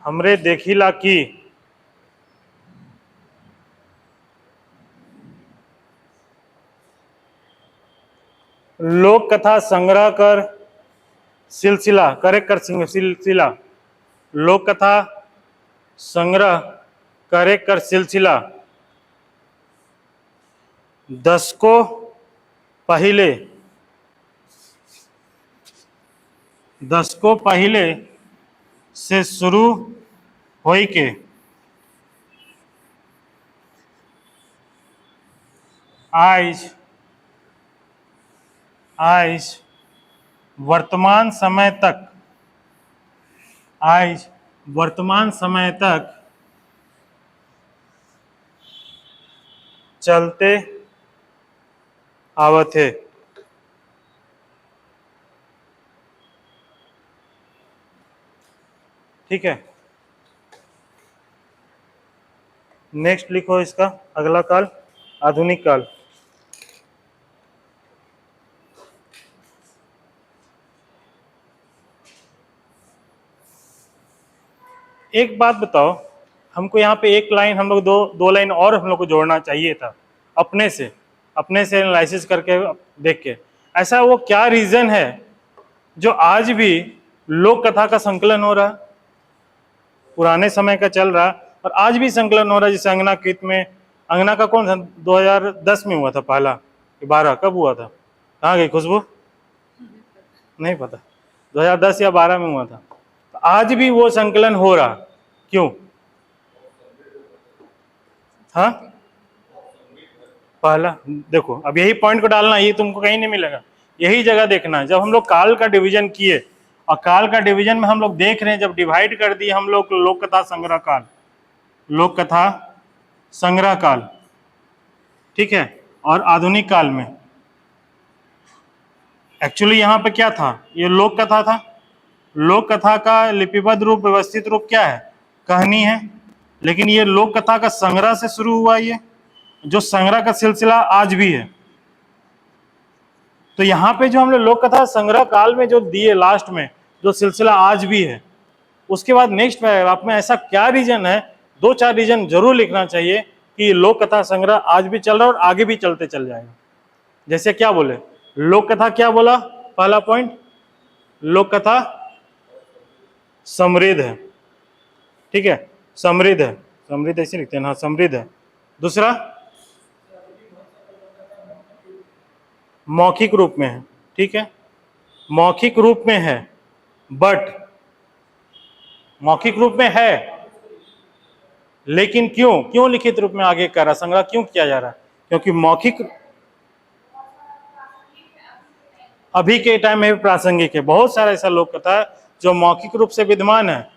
हमरे देखिला कि लोक कथा संग्रह कर सिलसिला लोक कथा संग्रह करे कर सिलसिला दशकों पहले से शुरू होई के आज वर्तमान समय तक, आज वर्तमान समय तक चलते आवत है। ठीक है, नेक्स्ट लिखो इसका अगला काल, आधुनिक काल। एक बात बताओ, हमको यहाँ पे एक लाइन, हम लोग दो लाइन और हम लोग को जोड़ना चाहिए था अपने से एनालिसिस करके देख के। ऐसा वो क्या रीजन है जो आज भी लोक कथा का संकलन हो रहा, पुराने समय का चल रहा और आज भी संकलन हो रहा है। जैसे अंगनाकृत में, अंगना का कौन सा 2010 में हुआ था पहला कि 12, कब हुआ था? कहाँ गई खुशबू? नहीं पता, 2010 या 12 में हुआ था। तो आज भी वो संकलन हो रहा, क्यों? हाँ, पहला देखो, अब यही पॉइंट को डालना, ये तुमको कहीं नहीं मिलेगा, यही जगह देखना है। जब हम लोग काल का डिवीजन किए और काल का डिवीजन में हम लोग देख रहे हैं, जब डिवाइड कर दिए हम लोग लोक कथा संग्रह काल, लोक कथा संग्रह काल, ठीक है, और आधुनिक काल में एक्चुअली यहाँ पे क्या था? ये लोक कथा था। लोक कथा का लिपिबद्ध रूप, व्यवस्थित रूप क्या है? कहानी है। लेकिन ये लोक कथा का संग्रह से शुरू हुआ, ये जो संग्रह का सिलसिला आज भी है। तो यहाँ पे जो हमने लोक कथा संग्रह काल में जो दिए लास्ट में, जो सिलसिला आज भी है, उसके बाद नेक्स्ट पैराग्राफ में ऐसा क्या रीजन है, 2-4 रीजन जरूर लिखना चाहिए कि लोक कथा संग्रह आज भी चल रहा है और आगे भी चलते चल जाएगा। जैसे क्या बोले, लोक कथा क्या बोला? पहला पॉइंट, लोक कथा समृद्ध है। ठीक है, समृद्ध है, समृद्ध ऐसे लिखते हैं ना, समृद्ध है। दूसरा, मौखिक रूप में है। ठीक है, मौखिक रूप में है, बट मौखिक रूप में है, लेकिन क्यों लिखित रूप में आगे कर रहा, संग्रह क्यों किया जा रहा है? क्योंकि मौखिक अभी के टाइम में भी प्रासंगिक है। बहुत सारा ऐसा लोक कथा है जो मौखिक रूप से विद्यमान है,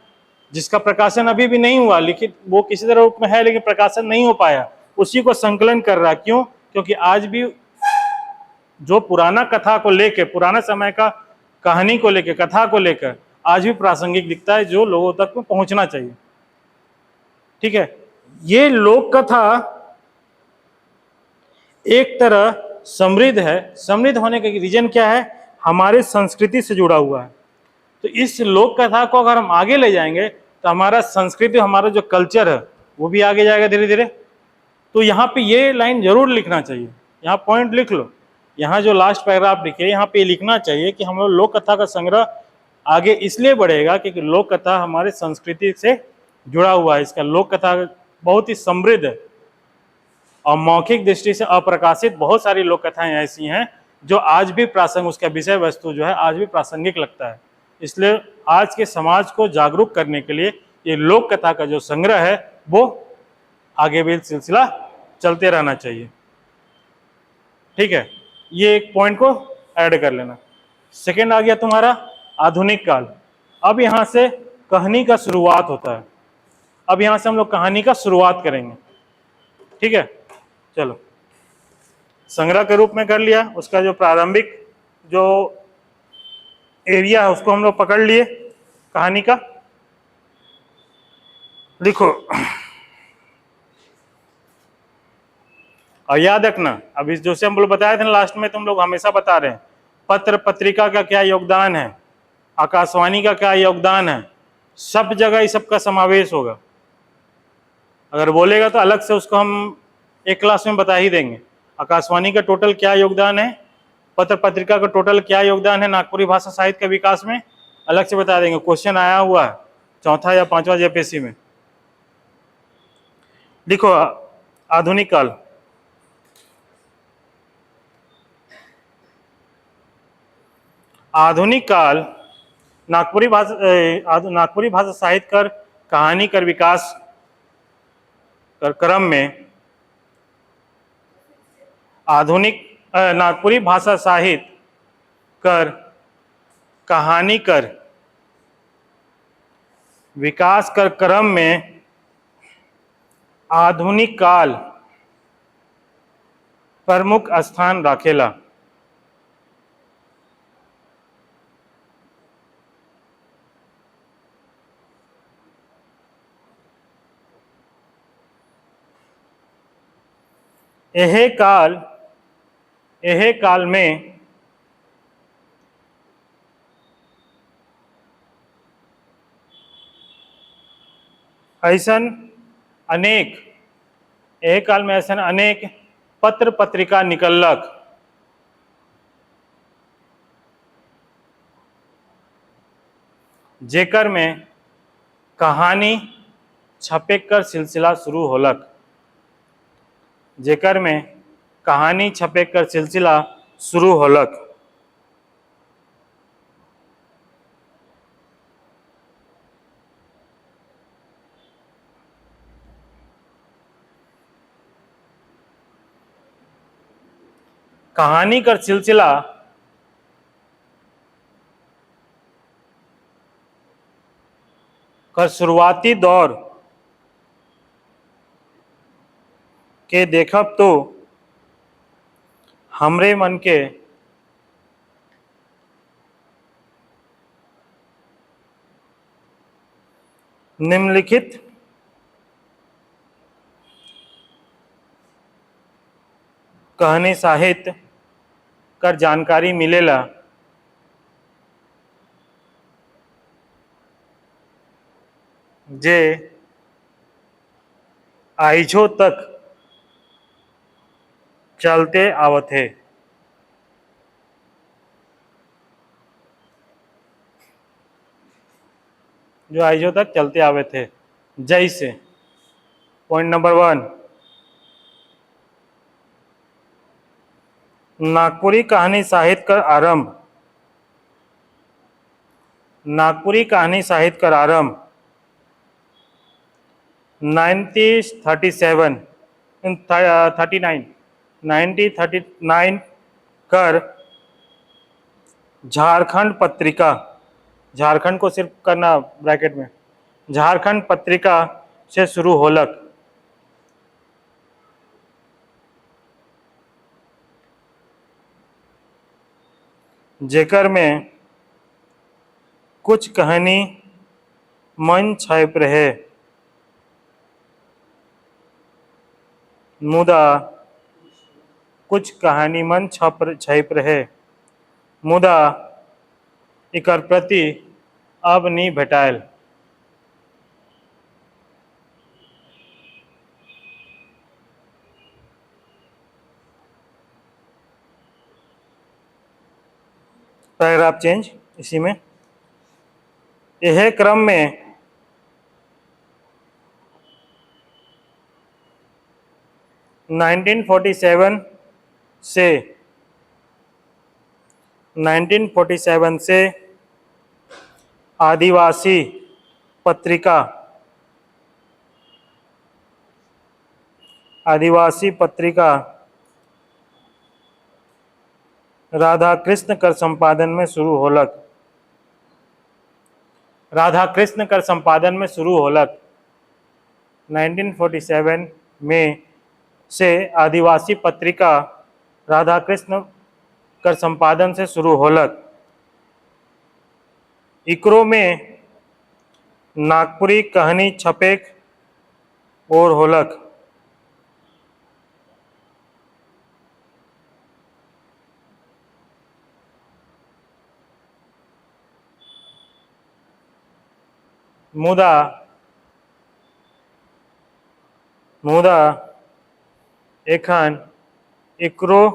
जिसका प्रकाशन अभी भी नहीं हुआ, लिखित वो किसी तरह रूप में है लेकिन प्रकाशन नहीं हो पाया, उसी को संकलन कर रहा। क्यों? क्योंकि आज भी जो पुराना कथा को लेकर, पुराना समय का कहानी को लेकर, कथा को लेकर आज भी प्रासंगिक दिखता है, जो लोगों तक में पहुंचना चाहिए। ठीक है, ये लोक कथा एक तरह समृद्ध है। समृद्ध होने का रीजन क्या है? हमारे संस्कृति से जुड़ा हुआ है। तो इस लोक कथा को अगर हम आगे ले जाएंगे तो हमारा संस्कृति, हमारा जो कल्चर है वो भी आगे जाएगा धीरे धीरे। तो यहाँ पे ये लाइन जरूर लिखना चाहिए, यहाँ पॉइंट लिख लो, यहाँ जो लास्ट पैराग्राफ लिखे यहाँ पे लिखना चाहिए कि हम लोग लोक कथा का संग्रह आगे इसलिए बढ़ेगा क्योंकि लोक कथा हमारे संस्कृति से जुड़ा हुआ है। इसका लोक कथा बहुत ही समृद्ध है और मौखिक दृष्टि से अप्रकाशित बहुत सारी लोक कथाएं ऐसी हैं जो आज भी प्रासंगिक, उसका विषय वस्तु जो है आज भी प्रासंगिक लगता है। इसलिए आज के समाज को जागरूक करने के लिए ये लोक कथा का जो संग्रह है वो आगे भी सिलसिला चलते रहना चाहिए। ठीक है, ये एक पॉइंट को ऐड कर लेना। सेकेंड आ गया तुम्हारा आधुनिक काल। अब यहाँ से कहानी का शुरुआत होता है। अब यहाँ से हम लोग कहानी का शुरुआत करेंगे। ठीक है, चलो, संग्रह के रूप में कर लिया, उसका जो प्रारंभिक जो एरिया है उसको हम लोग पकड़ लिए कहानी का। लिखो, और याद रखना, अभी जो से हम लोग बताए थे लास्ट में, तुम लोग हमेशा बता रहे हैं पत्र पत्रिका का क्या योगदान है, आकाशवाणी का क्या योगदान है, सब जगह इस सब का समावेश होगा। अगर बोलेगा तो अलग से उसको हम एक क्लास में बता ही देंगे। आकाशवाणी का टोटल क्या योगदान है, पत्र पत्रिका का टोटल क्या योगदान है नागपुरी भाषा साहित्य के विकास में, अलग से बता देंगे। क्वेश्चन आया हुआ है 4था या 5वां जेपीएससी में। देखो, आधुनिक काल, आधुनिक काल नागपुरी भाषा साहित्य कर कहानी कर विकास कर क्रम में आधुनिक नागपुरी भाषा साहित्य कर कहानी कर विकास कर क्रम में आधुनिक काल प्रमुख स्थान राखेला। यह काल में ऐसन अनेक यह काल में ऐसन अनेक पत्र पत्रिका निकलक जेकर में कहानी छपेक कर सिलसिला शुरू होलक, जेकर में कहानी छपेक कर सिलसिला शुरू होलक। कहानी कर सिलसिला कर शुरुआती दौर के देखब तो हमरे मन के निम्नलिखित कहानी साहित्य कर जानकारी मिलेला। जे आइजो तक चलते आवत है। जो आइजो तक चलते आवे थे। जैसे पॉइंट नंबर 1, नागपुरी कहानी साहित्य का आरंभ। नागपुरी कहानी साहित्य का आरंभ 1939 कर झारखंड पत्रिका, झारखंड को सिर्फ करना ब्रैकेट में, झारखंड पत्रिका से शुरू होलक। जेकर में कुछ कहानी मन छाप रहे, मुदा कुछ कहानी मन छाप रहे मुदा एकर प्रति अब नहीं भेटायल। पैराग्राफ चेंज इसी में। यह क्रम में से 1947 आदिवासी पत्रिका राधा कृष्ण कर संपादन में शुरू होलक। राधा कृष्ण कर संपादन में शुरू होलक 1947 में से आदिवासी पत्रिका राधा कृष्ण कर संपादन से शुरू होलक। इकरो में नागपुरी कहानी छपेक और होलक। मुदा एखन एकरो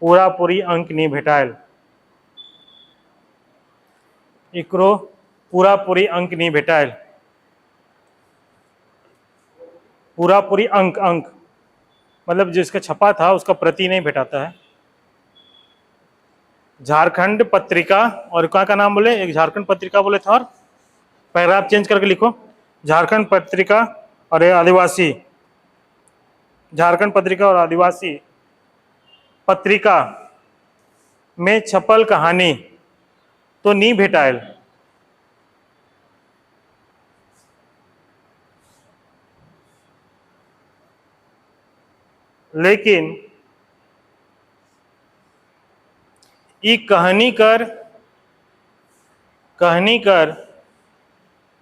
पूरी अंक नहीं भेटायल। एकरो पूरी अंक नहीं भेटायल। पूरी अंक मतलब जिसका छपा था उसका प्रति नहीं भेटाता है। झारखंड पत्रिका और क्या का नाम बोले, एक झारखंड पत्रिका बोले था और पैराग्राफ चेंज करके लिखो, झारखंड पत्रिका और आदिवासी, झारखंड पत्रिका और आदिवासी पत्रिका में छपल कहानी तो नहीं भेटाइल। लेकिन ई कहनी कर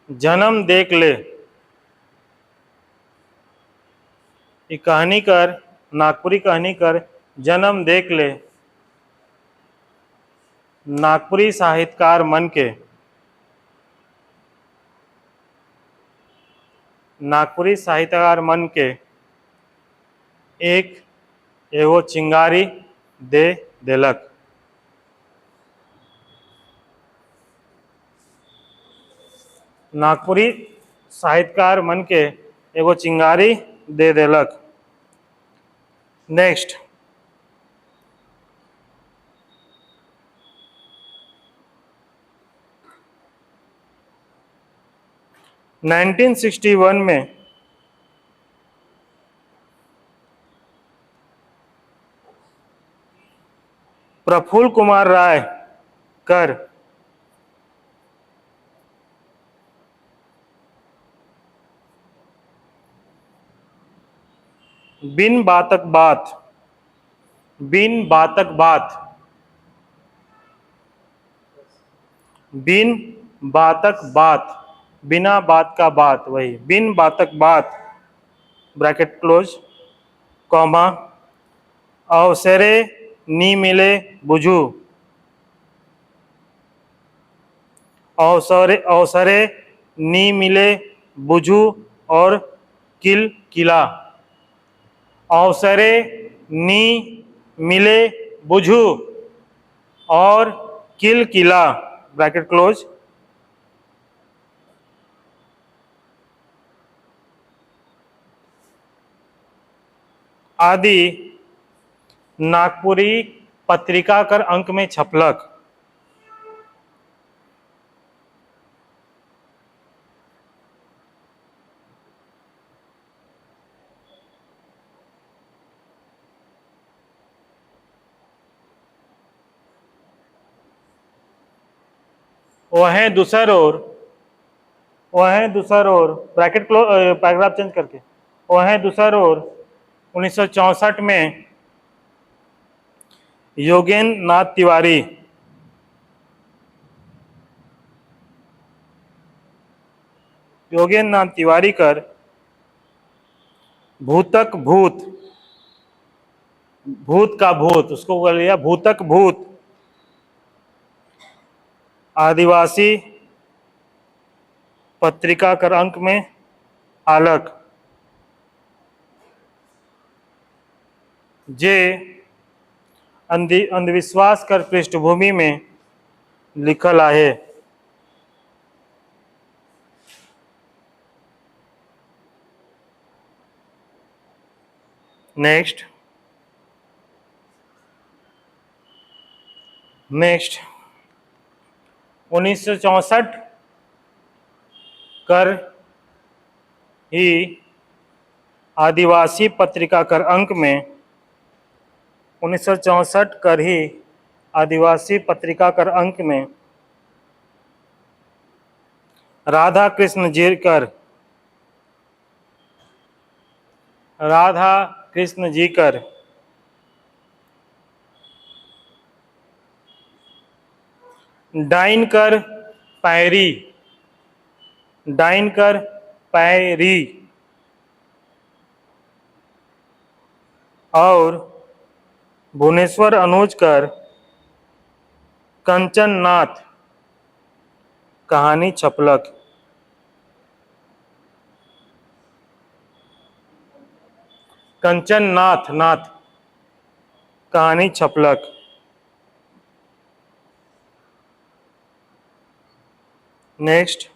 जन्म देख ले। ये कहानी कर, नागपुरी कहानी कर जन्म देख ले, नागपुरी साहित्यकार मन के, नागपुरी साहित्यकार मन के एक एगो चिंगारी दे देलक। नागपुरी साहित्यकार मन के एगो चिंगारी दे देलक। नेक्स्ट, नाइनटीन 1961 में प्रफुल्ल कुमार राय कर बिन बातक बात, बिन बातक बात, बिन बातक बात, बिना बात का बात, वही बिन बातक बात, ब्रैकेट क्लोज, कॉमा, अवसरे नी मिले बुझू, अवसरे नी मिले बुझू और किल किला। अवसरे नी मिले बुझू और किल किला, ब्रैकेट क्लोज, आदि नागपुरी पत्रिका कर अंक में छपलक। वह दूसर ओर ब्रैकेट क्लोज, पैराग्राफ चेंज करके, वह दूसर ओर 1964 में योगेंद्र नाथ तिवारी कर भूतक भूत, भूत का भूत, उसको बोल लिया भूतक भूत, आदिवासी पत्रिका कर अंक में आलक, जे अंधविश्वास कर पृष्ठभूमि में लिखल आहे। नेक्स्ट, 1964 कर ही आदिवासी पत्रिका कर अंक में 1964 कर ही आदिवासी पत्रिका कर अंक में राधा कृष्ण जी कर डाइन कर पैरी और भुवनेश्वर अनुज कर कंचन नाथ कहानी छपलक। कंचन नाथ कहानी छपलक। नेक्स्ट,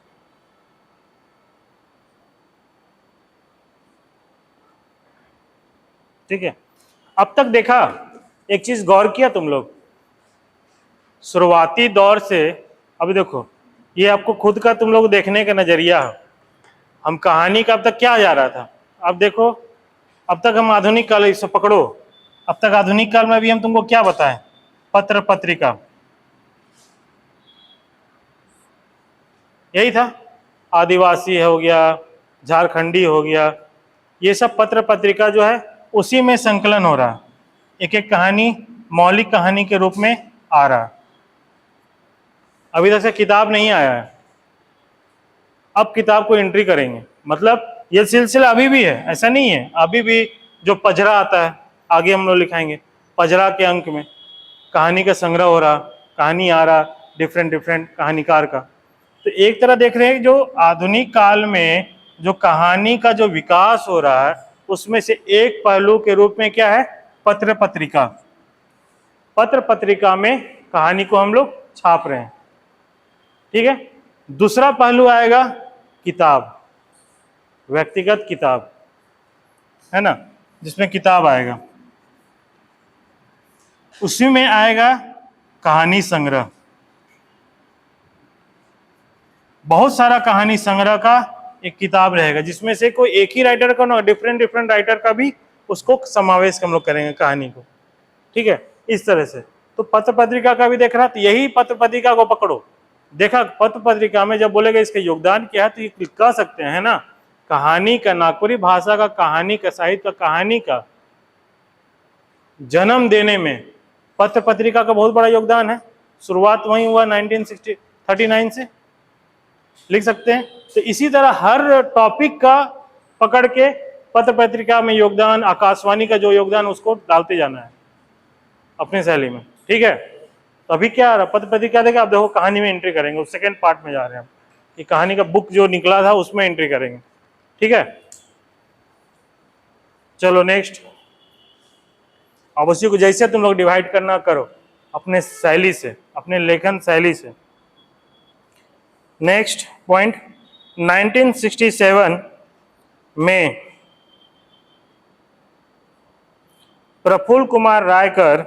ठीक है। अब तक देखा, एक चीज गौर किया तुम लोग, शुरुआती दौर से अभी देखो, ये आपको खुद का तुम लोग देखने का नजरिया है। हम कहानी का अब तक क्या जा रहा था, अब देखो, अब तक हम आधुनिक काल, इसे पकड़ो, अब तक आधुनिक काल में भी हम तुमको क्या बताएं, पत्र पत्रिका, यही था। आदिवासी हो गया, झारखंडी हो गया, ये सब पत्र पत्रिका जो है उसी में संकलन हो रहा है, एक एक कहानी मौलिक कहानी के रूप में आ रहा है। अभी तक से किताब नहीं आया है, अब किताब को एंट्री करेंगे। मतलब ये सिलसिला अभी भी है, ऐसा नहीं है। अभी भी जो पजरा आता है, आगे हम लोग लिखाएंगे, पजरा के अंक में कहानी का संग्रह हो रहा, कहानी आ रहा डिफरेंट डिफरेंट कहानीकार का। तो एक तरह देख रहे हैं जो आधुनिक काल में जो कहानी का जो विकास हो रहा है, उसमें से एक पहलू के रूप में क्या है, पत्र पत्रिका। पत्र पत्रिका में कहानी को हम लोग छाप रहे हैं, ठीक है। दूसरा पहलू आएगा किताब, व्यक्तिगत किताब, है ना, जिसमें किताब आएगा। उसी में आएगा कहानी संग्रह। बहुत सारा कहानी संग्रह का एक किताब रहेगा, जिसमें से कोई एक ही राइटर का ना, डिफरेंट डिफरेंट राइटर का भी उसको समावेश हम लोग करेंगे कहानी को, ठीक है, इस तरह से। तो पत्र पत्रिका का भी देख रहा, तो यही पत्र पत्रिका को पकड़ो। देखा पत्र पत्रिका में जब बोलेगा इसका योगदान क्या है, तो ये कह सकते हैं ना, कहानी का, नागपुरी भाषा का कहानी का, साहित्य का कहानी का जन्म देने में पत्र पत्रिका का बहुत बड़ा योगदान है। शुरुआत वहीं हुआ 1939 से, लिख सकते हैं। तो इसी तरह हर टॉपिक का पकड़ के पत्र पत्रिका में योगदान, आकाशवाणी का जो योगदान, उसको डालते जाना है अपनी शैली में, ठीक है। तो अभी क्या आ रहा, पत्र पत्रिका देखा, अब देखो कहानी में एंट्री करेंगे, उस सेकेंड पार्ट में जा रहे हैं हम, कि कहानी का बुक जो निकला था उसमें एंट्री करेंगे, ठीक है। चलो नेक्स्ट। अब उसी को जैसे तुम लोग डिवाइड करना करो अपने शैली से, अपने लेखन शैली से। नेक्स्ट पॉइंट, 1967 में प्रफुल्ल कुमार रायकर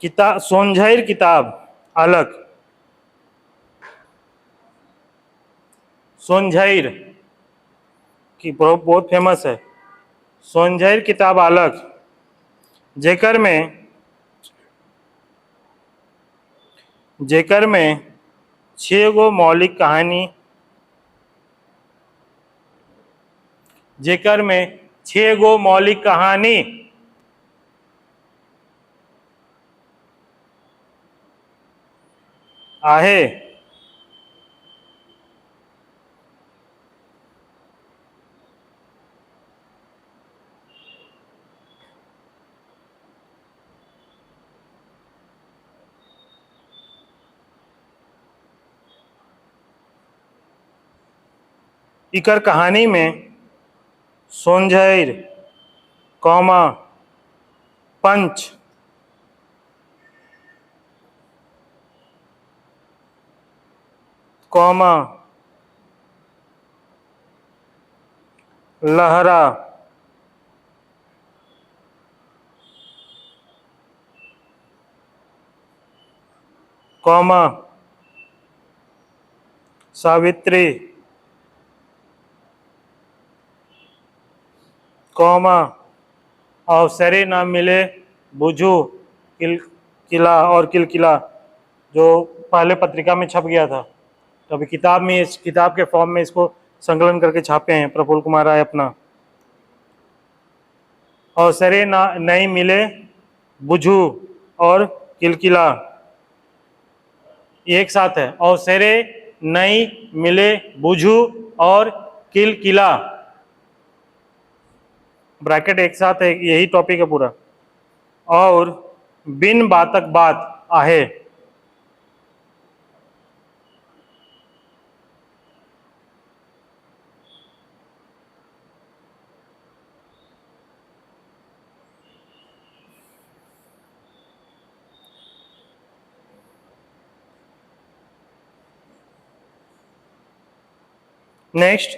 किताब, सोनझैर किताब अलग, सोनझैर की बहुत फेमस है, सोनझैर किताब अलग, जेकर में 6 गो मौलिक कहानी, जेकर में 6 गो मौलिक कहानी आहे। इकर कहानी में सोनझैर, कौमा, पंच, कौमा, लहरा, कौमा, सावित्री, कौमा, अवसरे न मिले बुझू, किला और किलकिला, जो पहले पत्रिका में छप गया था। तो अभी किताब में, इस किताब के फॉर्म में इसको संकलन करके छापे हैं प्रफुल्ल कुमार राय अपना। अवसरे नहीं मिले बुझू और किलकिला एक साथ है, अवसरे नहीं मिले बुझू और किलकिला, ब्रैकेट एक साथ है, यही टॉपिक है पूरा। और बिन बातक बात आहे, नेक्स्ट